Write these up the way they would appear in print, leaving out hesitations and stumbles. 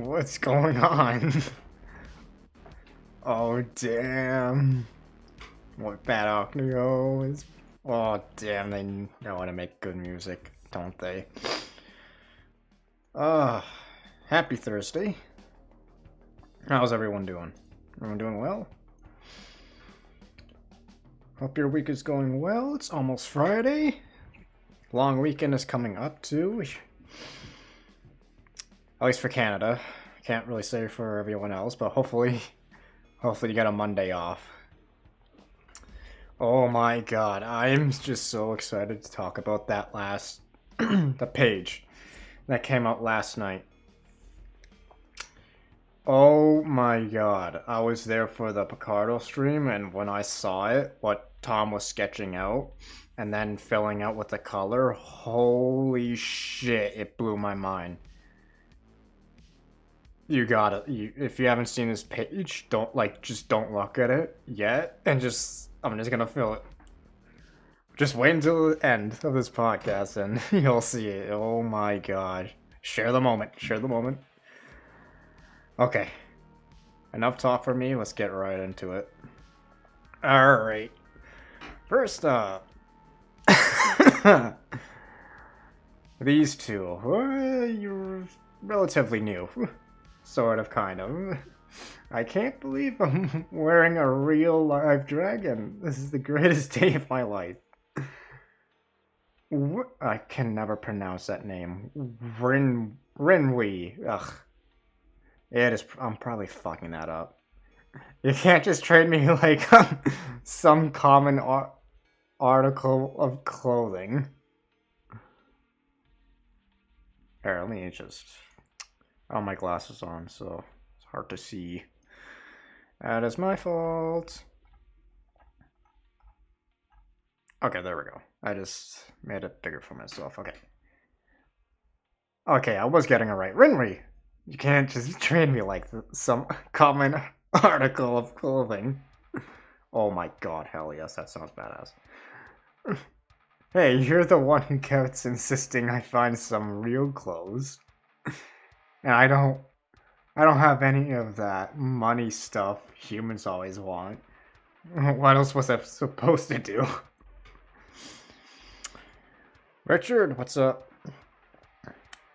What's going on? Oh, damn. What Bad Ocneo is. Oh, damn, they know how to make good music, don't they? Happy Thursday. How's everyone doing? Everyone doing well? Hope your week is going well. It's almost Friday. Long weekend is coming up, too. At least for Canada. Can't really say for everyone else, but hopefully you get a Monday off. Oh my god, I'm just so excited to talk about that last the page that came out last night. Oh my god, I was there for the Picardo stream, and when I saw it, what Tom was sketching out and then filling out with the color, holy shit, it blew my mind. You got it. If you haven't seen this page, just don't look at it yet, and I'm just gonna fill it. Just wait until the end of this podcast, and you'll see it. Oh my god! Share the moment. Share the moment. Okay, enough talk for me. Let's get right into it. All right. First up, these two. You're relatively new. Sort of, kind of. I can't believe I'm wearing a real live dragon. This is the greatest day of my life. I can never pronounce that name. Rinwi. Ugh. It is. I'm probably fucking that up. You can't just trade me like some common article of clothing. Here, let me just. Oh, my glasses on, so it's hard to see. That is my fault. Okay, there we go. I just made it bigger for myself. Okay. Okay, I was getting it right. Rinri! You can't just train me like some common article of clothing. Oh my god, hell yes, that sounds badass. Hey, you're the one who kept insisting I find some real clothes. And I don't have any of that money stuff humans always want. What else was I supposed to do? Richard, what's up?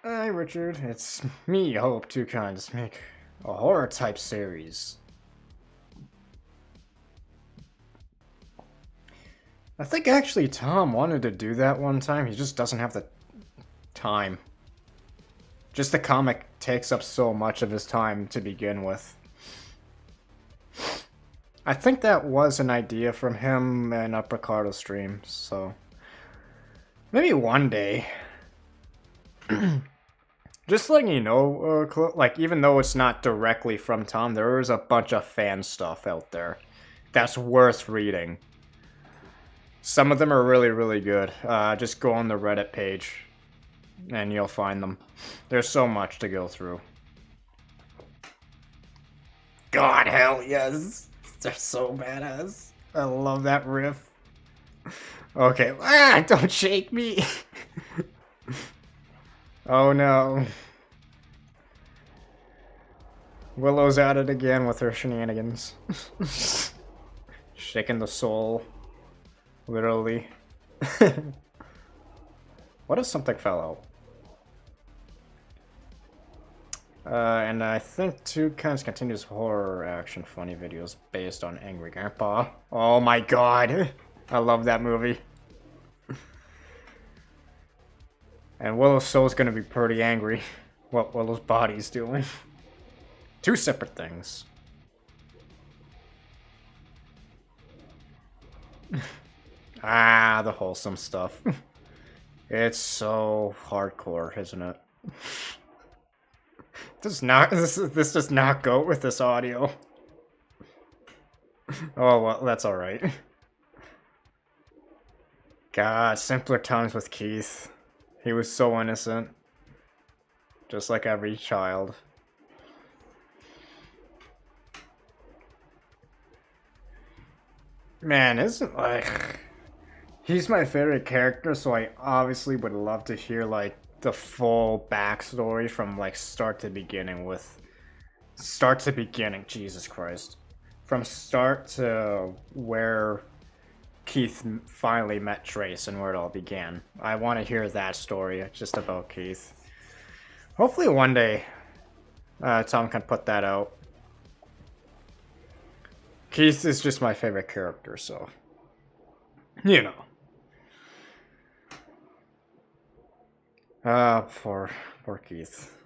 Hi, Richard. It's me, Hope, TwoKinds, make a horror type series. I think actually Tom wanted to do that one time. He just doesn't have the time. Just the comic takes up so much of his time to begin with. I think that was an idea from him and a Picardo stream, so maybe one day. Just letting you know, like, even though it's not directly from Tom, there is a bunch of fan stuff out there that's worth reading. Some of them are really, really good. Just go on the Reddit page and you'll find them. There's so much to go through. God, hell yes! They're so badass. I love that riff. Okay, don't shake me! Oh no. Willow's at it again with her shenanigans. Shaking the soul. Literally. What if something fell out? And I think TwoKinds continues horror action funny videos based on Angry Grandpa. Oh my god! I love that movie. And Willow's soul's gonna be pretty angry. What Willow's body's doing. Two separate things. The wholesome stuff. It's so hardcore, isn't it? This does not go with this audio. Oh well, that's alright. God, simpler times with Keith. He was so innocent. Just like every child. Man, isn't like... He's my favorite character, so I obviously would love to hear, like, the full backstory from like start to beginning Jesus Christ. From start to where Keith finally met Trace and where it all began. I want to hear that story just about Keith. Hopefully one day Tom can put that out. Keith is just my favorite character, so you know. Poor Keith.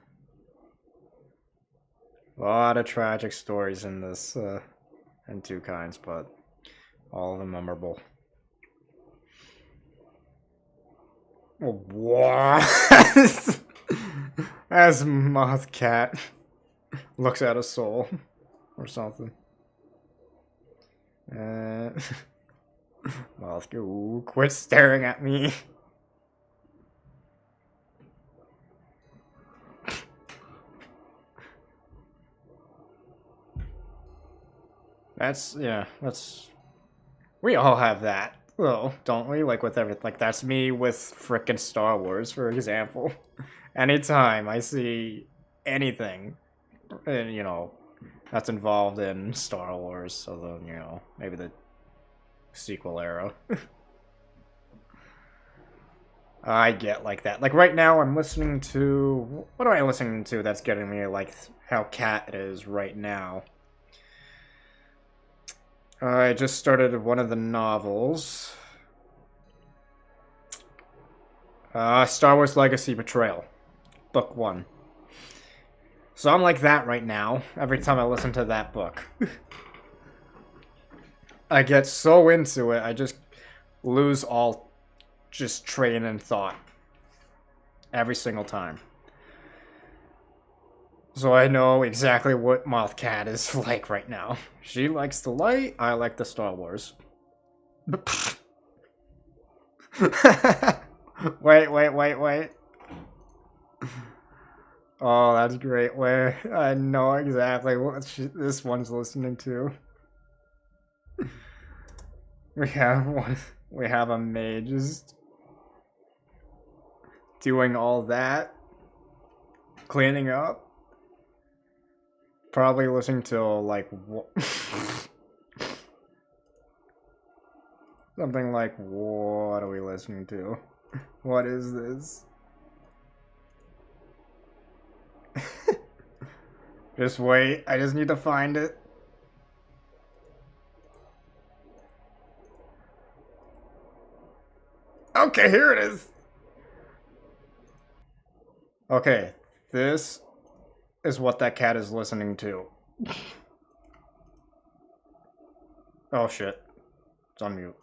A lot of tragic stories in this, in TwoKinds, but all of them memorable. What? As Moth Cat looks at a soul or something. Moth, ooh, quit staring at me. That's we all have that, though, don't we? Like with everything, like that's me with frickin' Star Wars, for example. Anytime I see anything, you know, that's involved in Star Wars, although, you know, maybe the sequel era. I get like that. Like right now I'm listening to, what am I listening to that's getting me like how Cat is right now? I just started one of the novels. Star Wars Legacy Betrayal. Book 1. So I'm like that right now, every time I listen to that book. I get so into it, I just lose all just train and thought. Every single time. So I know exactly what Moth Cat is like right now. She likes the light, I like the Star Wars. Wait. Oh, that's great. Wait, I know exactly what this one's listening to. We have a mage just doing all that, cleaning up. Probably listening to, like, something like, what are we listening to? What is this? Just wait, I just need to find it. Okay, here it is! Okay, this is what that cat is listening to. Oh shit. It's on mute.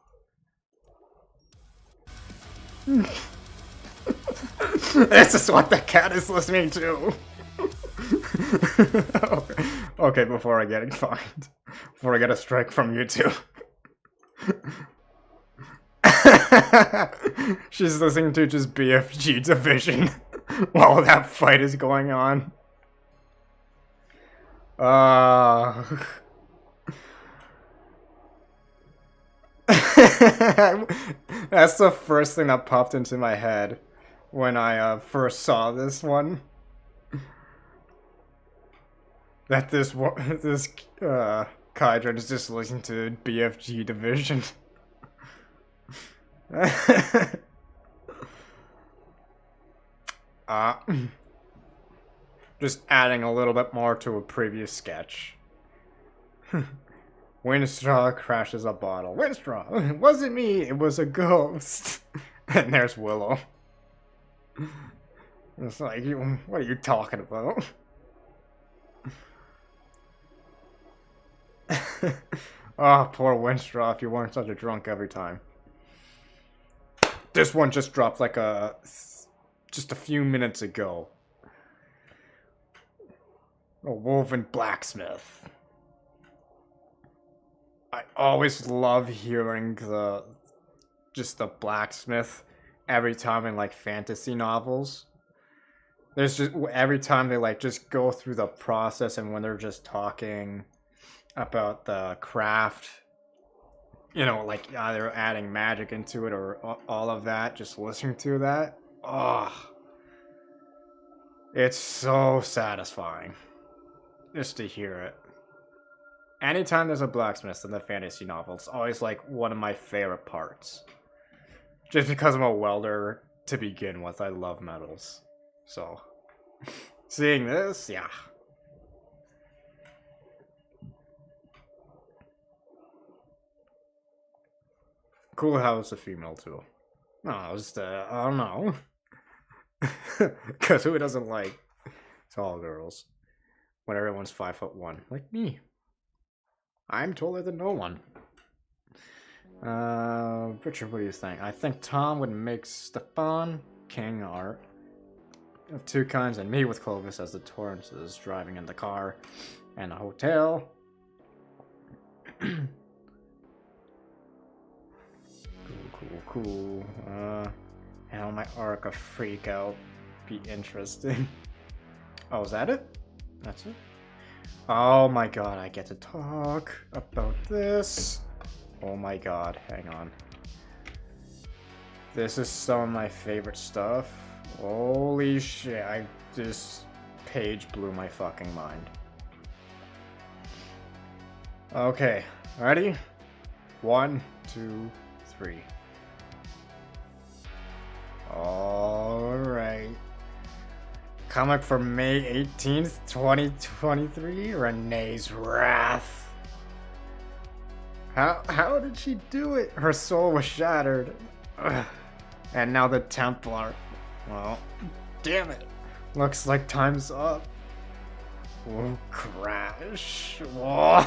This is what the cat is listening to. Okay, before I get fined. Before I get a strike from YouTube. She's listening to just BFG Division while that fight is going on. That's the first thing that popped into my head when I first saw this one. That this Kydron is just listening to BFG Division. Just adding a little bit more to a previous sketch. Windstraw crashes a bottle. Windstraw! It wasn't me, it was a ghost. And there's Willow. It's like, what are you talking about? Oh, poor Windstraw, if you weren't such a drunk every time. This one just dropped like just a few minutes ago. A woven blacksmith. I always love hearing the blacksmith every time in like fantasy novels. There's just every time they like just go through the process, and when they're just talking about the craft, you know, like either adding magic into it or all of that, just listening to that. Oh, It's so satisfying just to hear it. Anytime there's a blacksmith in the fantasy novel, it's always like one of my favorite parts. Just because I'm a welder to begin with, I love metals. So, seeing this, yeah. Cool how it's a female too. No, just I don't know. Because who doesn't like tall girls when everyone's 5'1", like me? I'm taller than no one. Richard, what do you think? I think Tom would make Stefan king art of TwoKinds, and me with Clovis as the Torrances driving in the car and a hotel. Cool. How my arc of freak out be interesting. Oh, is that it? That's it? Oh my god, I get to talk about this. Oh my god, hang on. This is some of my favorite stuff. Holy shit, this page blew my fucking mind. Okay, ready? 1, 2, 3. Alright. Comic for May 18th, 2023, Renee's Wrath. How did she do it? Her soul was shattered. Ugh. And now the Templar. Well, damn it. Looks like time's up. Oh, crash. Whoa.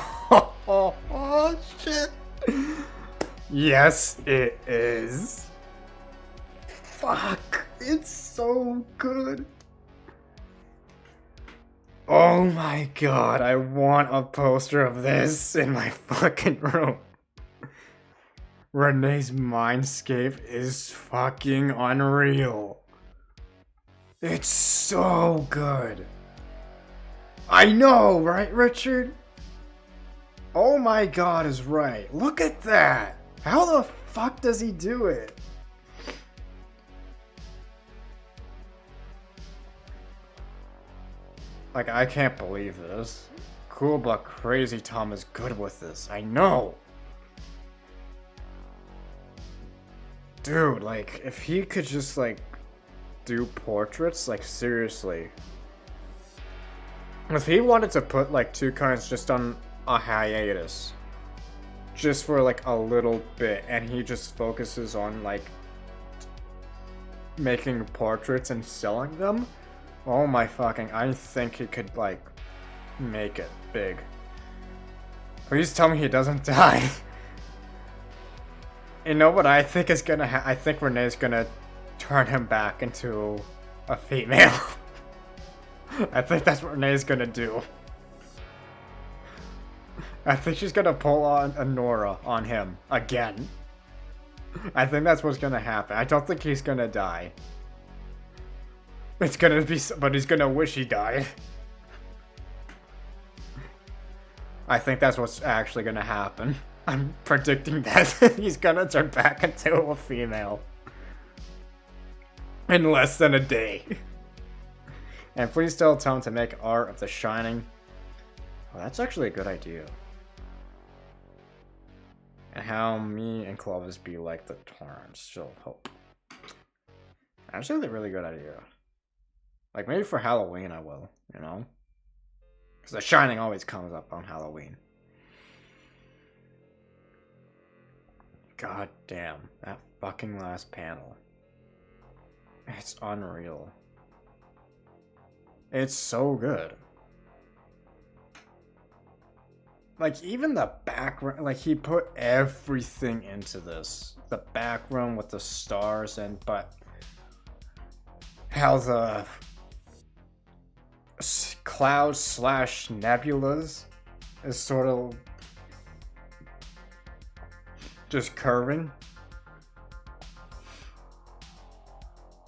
Oh, shit. Yes, it is. Fuck. It's so good. Oh my god, I want a poster of this in my fucking room. Renee's Mindscape is fucking unreal. It's so good. I know, right, Richard? Oh my god is right. Look at that. How the fuck does he do it? Like, I can't believe this. Cool but crazy Tom is good with this. I know. Dude, like, if he could just, like, do portraits, like, seriously. If he wanted to put, like, TwoKinds just on a hiatus, just for, like, a little bit, and he just focuses on, like, making portraits and selling them, oh my fucking, I think he could, like, make it big. Please tell me he doesn't die. You know what I think is gonna I think Renee's gonna turn him back into a female. I think that's what Renee's gonna do. I think she's gonna pull on a Nora on him again. I think that's what's gonna happen. I don't think he's gonna die. It's gonna be, but he's gonna wish he died. I think that's what's actually gonna happen. I'm predicting that he's gonna turn back into a female. In less than a day. And please tell Tom to make art of The Shining. Well, that's actually a good idea. And how me and Clovis be like the Torrents. Still hope. Actually, a really good idea. Like, maybe for Halloween I will, you know? Because The Shining always comes up on Halloween. God damn, that fucking last panel. It's unreal. It's so good. Like, even the background, like, he put everything into this. The background with the stars and, but how the clouds slash nebulas is sort of just curving.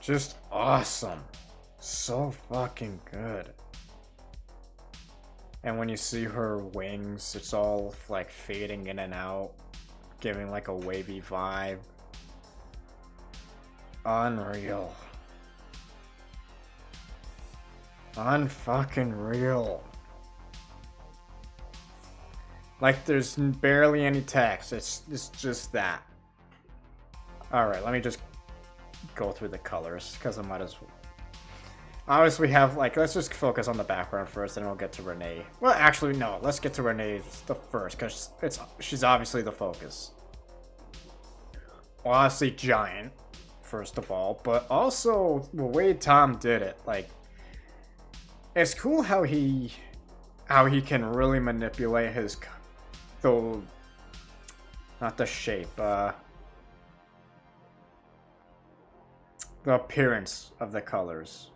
Just awesome. So fucking good. And when you see her wings, it's all like fading in and out, giving like a wavy vibe. Unreal. Unfucking real. Like, there's barely any text. It's just that. Alright, let me just go through the colors, because I might as well. Obviously, we have, like, let's just focus on the background first, and we'll get to Renee. Well, actually, no. Let's get to Renee the first, because she's obviously the focus. Well, obviously, giant, first of all, but also the way Tom did it. Like, it's cool how he can really manipulate his, though, not the shape, the appearance of the colors.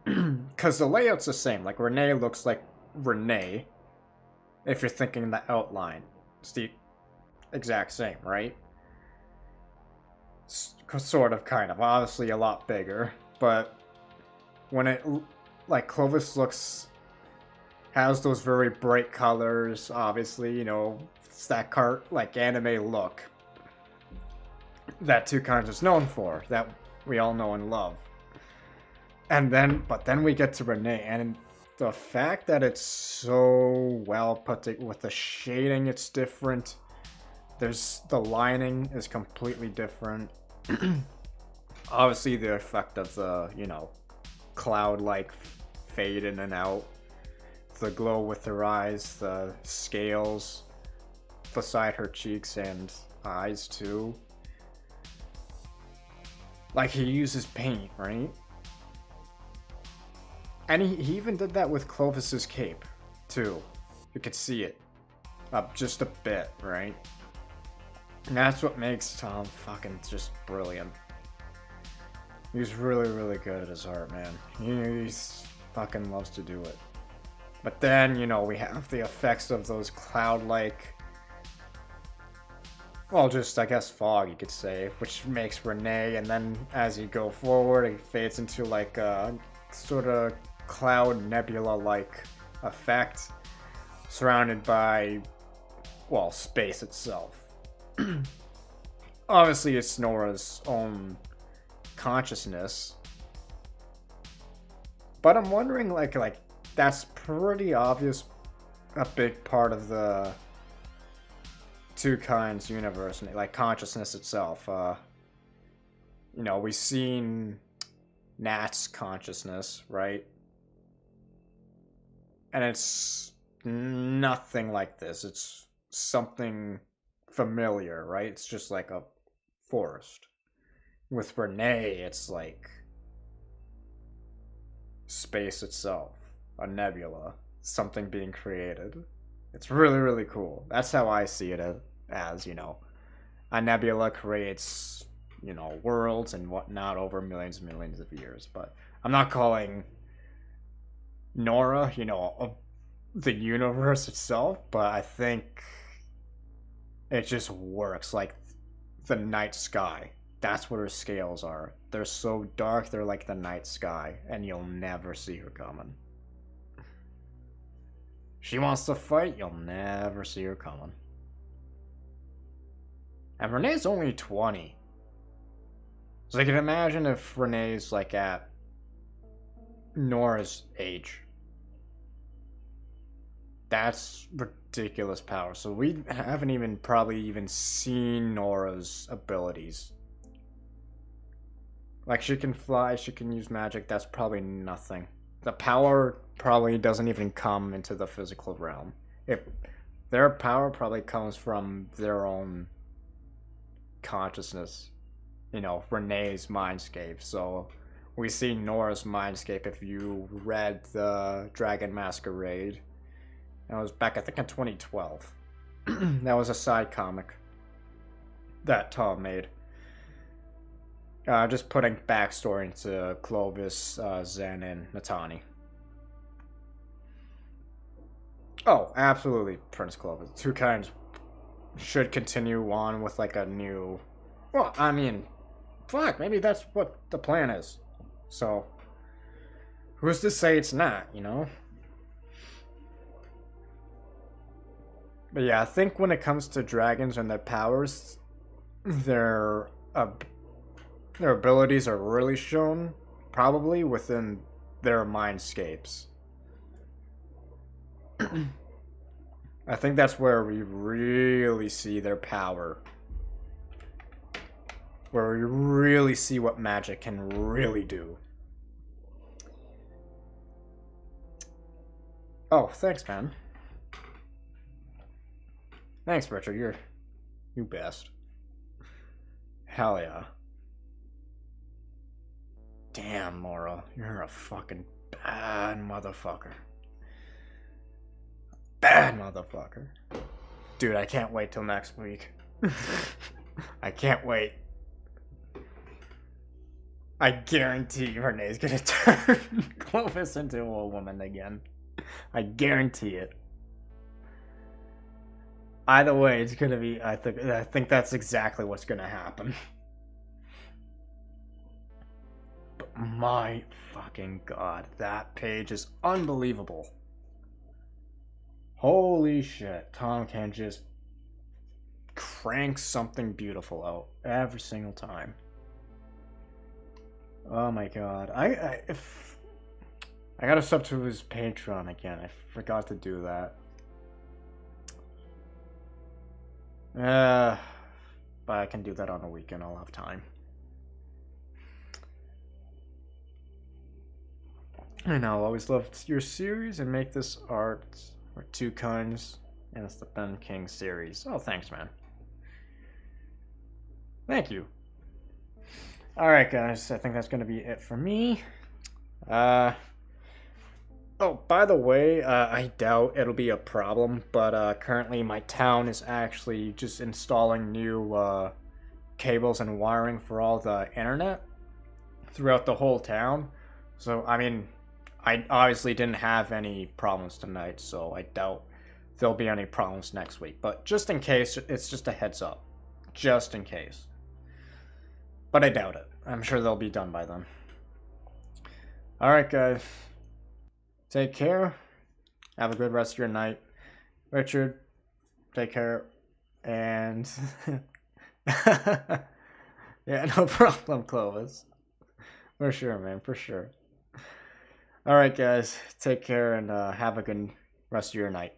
Because the layout's the same. Like, Renee looks like Renee. If you're thinking the outline. It's the exact same, right? Sort of, kind of. Obviously a lot bigger. But when it... Like, Clovis has those very bright colors. Obviously, you know, it's that like, anime look that TwoKinds is known for. That we all know and love. But then we get to Renee, and the fact that it's so well put together, with the shading, it's different. The lining is completely different. Obviously, the effect of the, you know, cloud-like fade in and out, the glow with her eyes, the scales beside her cheeks and eyes too. Like, he uses paint, right? And he even did that with Clovis's cape, too. You could see it. Up just a bit, right? And that's what makes Tom fucking just brilliant. He's really, really good at his art, man. He fucking loves to do it. But then, you know, we have the effects of those cloud-like... Well, just, I guess, fog, you could say, which makes Renee, and then as you go forward, it fades into, like, a sort of cloud nebula-like effect, surrounded by, well, space itself. Obviously, it's Nora's own consciousness, but I'm wondering, like that's pretty obvious, a big part of the TwoKinds universe, like consciousness itself. You know, we've seen Nat's consciousness, right? And it's nothing like this. It's something familiar, right? It's just like a forest. With Renee, it's like space itself, a nebula, something being created. It's really, really cool. That's how I see it as, you know, a nebula creates, you know, worlds and whatnot over millions and millions of years. But I'm not calling Nora, you know, the universe itself, but I think it just works like the night sky. That's what her scales are. They're so dark, they're like the night sky, and you'll never see her coming. She wants to fight, you'll never see her coming. And Renee's only 20. So I can imagine if Renee's like at Nora's age. That's ridiculous power. So we haven't even probably even seen Nora's abilities. Like, she can fly, she can use magic, that's probably nothing. The power probably doesn't even come into the physical realm. If their power probably comes from their own consciousness. You know, Renee's mindscape. So we see Nora's mindscape if you read the Dragon Masquerade. That was back, I think, in 2012. That was a side comic that Tom made. Just putting backstory into Clovis, Zen, and Natani. Oh, absolutely, Prince Clovis. TwoKinds should continue on with, like, a new... Well, I mean, fuck, maybe that's what the plan is. So, who's to say it's not, you know? But yeah, I think when it comes to dragons and their powers, their abilities are really shown, probably, within their mindscapes. I think that's where we really see their power. Where we really see what magic can really do. Oh, thanks, man. Thanks, Richard. You best. Hell yeah. Damn, Laura. You're a fucking bad motherfucker. Bad motherfucker. Dude, I can't wait till next week. I can't wait. I guarantee Renee's gonna turn Clovis into a woman again. I guarantee it. Either way, it's gonna be. I think that's exactly what's gonna happen. But my fucking god, that page is unbelievable. Holy shit, Tom can just crank something beautiful out every single time. Oh my god, I gotta sub to his Patreon again. I forgot to do that. But I can do that on a weekend. I'll have time. And I'll always love your series and make this art or TwoKinds, and it's the Ben King series. Oh, thanks, man. Thank you. All right, guys. I think that's gonna be it for me. Oh, by the way, I doubt it'll be a problem, but currently my town is actually just installing new cables and wiring for all the internet throughout the whole town. So, I mean, I obviously didn't have any problems tonight, so I doubt there'll be any problems next week. But just in case, it's just a heads up. Just in case. But I doubt it. I'm sure they'll be done by then. Alright, guys. Take care. Have a good rest of your night. Richard, take care. And yeah, no problem, Clovis. For sure, man, for sure. Alright, guys. Take care and have a good rest of your night.